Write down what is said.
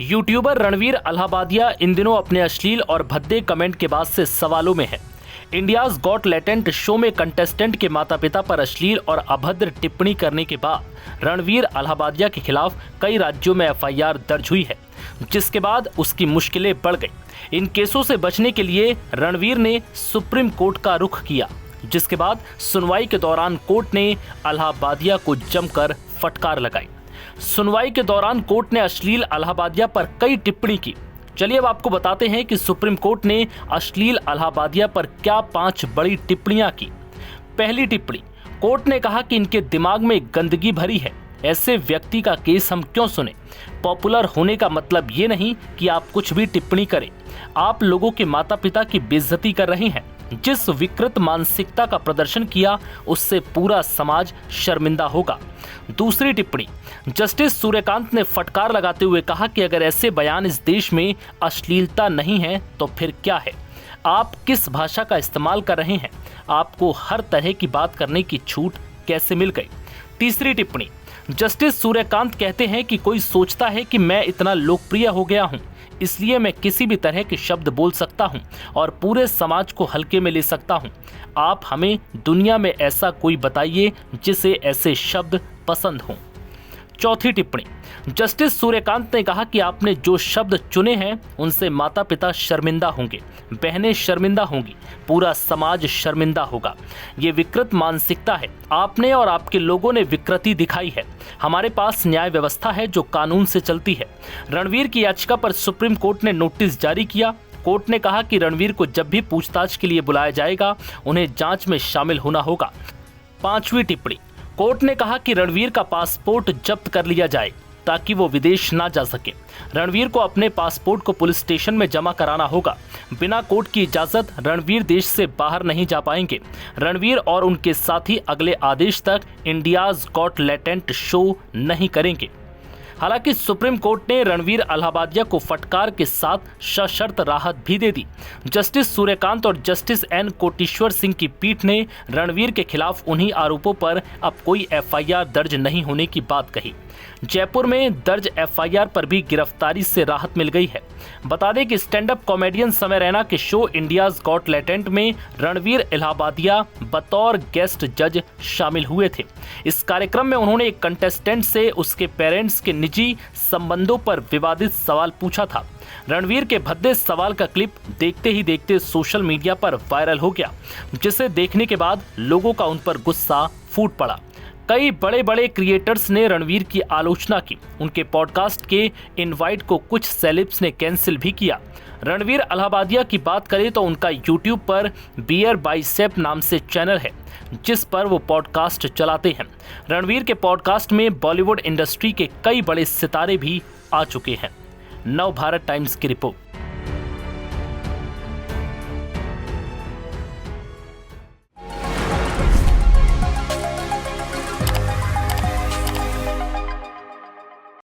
YouTuber Ranveer अल्हाबादिया इन दिनों अपने अश्लील और भद्दे कमेंट के बाद से सवालों में है। इंडियाज गॉट टैलेंट शो में कंटेस्टेंट के माता पिता पर अश्लील और अभद्र टिप्पणी करने के बाद रणवीर अल्हाबादिया के खिलाफ कई राज्यों में एफआईआर दर्ज हुई है, जिसके बाद उसकी मुश्किलें बढ़ गई। इन केसों से बचने के लिए रणवीर ने सुप्रीम कोर्ट का रुख किया, जिसके बाद सुनवाई के दौरान कोर्ट ने अल्हाबादिया को जमकर फटकार लगाई। सुनवाई के दौरान कोर्ट ने अश्लील अल्हाबादिया पर कई टिप्पणी की। चलिए अब आपको बताते हैं कि सुप्रीम कोर्ट ने अश्लील अल्हाबादिया पर क्या 5 बड़ी टिप्पणियां की। पहली टिप्पणी, कोर्ट ने कहा कि इनके दिमाग में गंदगी भरी है, ऐसे व्यक्ति का केस हम क्यों सुने। पॉपुलर होने का मतलब ये नहीं कि आप कुछ भी टिप्पणी करें। आप लोगों के माता पिता की बेइज्जती कर रहे हैं। जिस विकृत मानसिकता का प्रदर्शन किया उससे पूरा समाज शर्मिंदा होगा। दूसरी टिप्पणी, जस्टिस सूर्यकांत ने फटकार लगाते हुए कहा कि अगर ऐसे बयान इस देश में अश्लीलता नहीं है तो फिर क्या है। आप किस भाषा का इस्तेमाल कर रहे हैं, आपको हर तरह की बात करने की छूट कैसे मिल गई। तीसरी टिप्पणी, जस्टिस सूर्यकांत कहते हैं कि कोई सोचता है कि मैं इतना लोकप्रिय हो गया हूं, इसलिए मैं किसी भी तरह के शब्द बोल सकता हूं और पूरे समाज को हल्के में ले सकता हूं। आप हमें दुनिया में ऐसा कोई बताइए जिसे ऐसे शब्द पसंद हों। चौथी टिप्पणी, जस्टिस सूर्यकांत ने कहा कि आपने जो शब्द चुने हैं उनसे माता पिता शर्मिंदा होंगे, बहनें शर्मिंदा होंगी, पूरा समाज शर्मिंदा होगा। ये विकृत मानसिकता है, आपने और आपके लोगों ने विकृति दिखाई है। हमारे पास न्याय व्यवस्था है जो कानून से चलती है। रणवीर की याचिका पर सुप्रीम कोर्ट ने नोटिस जारी किया। कोर्ट ने कहा कि रणवीर को जब भी पूछताछ के लिए बुलाया जाएगा उन्हें जांच में शामिल होना होगा। पांचवी टिप्पणी, कोर्ट ने कहा कि रणवीर का पासपोर्ट जब्त कर लिया जाए ताकि वो विदेश ना जा सके। रणवीर को अपने पासपोर्ट को पुलिस स्टेशन में जमा कराना होगा। बिना कोर्ट की इजाजत रणवीर देश से बाहर नहीं जा पाएंगे। रणवीर और उनके साथी अगले आदेश तक इंडियाज गॉट टैलेंट शो नहीं करेंगे। हालांकि सुप्रीम कोर्ट ने रणवीर अल्हाबादिया को फटकार के साथ सशर्त राहत भी दे दी। जस्टिस सूर्यकांत और जस्टिस एन कोटेश्वर सिंह की पीठ ने रणवीर के खिलाफ उन्हीं आरोपों पर अब कोई एफआईआर दर्ज नहीं होने की बात कही। जयपुर में दर्ज एफआईआर पर भी गिरफ्तारी से राहत मिल गई है। बता दें कि स्टैंड अप कॉमेडियन समय रैना के शो इंडियाज गॉट टैलेंट में रणवीर अल्हाबादिया बतौर गेस्ट जज शामिल हुए थे। इस कार्यक्रम में उन्होंने एक कंटेस्टेंट से उसके पेरेंट्स के निजी संबंधों पर विवादित सवाल पूछा था। रणवीर के भद्दे सवाल का क्लिप देखते ही देखते सोशल मीडिया पर वायरल हो गया, जिसे देखने के बाद लोगों का उन पर गुस्सा फूट पड़ा। कई बड़े बड़े क्रिएटर्स ने रणवीर की आलोचना की। उनके पॉडकास्ट के इनवाइट को कुछ सेलेब्स ने कैंसिल भी किया। रणवीर अल्हाबादिया की बात करें तो उनका यूट्यूब पर बियर बाइसेप नाम से चैनल है, जिस पर वो पॉडकास्ट चलाते हैं। रणवीर के पॉडकास्ट में बॉलीवुड इंडस्ट्री के कई बड़े सितारे भी आ चुके हैं। नव भारत टाइम्स की रिपोर्ट।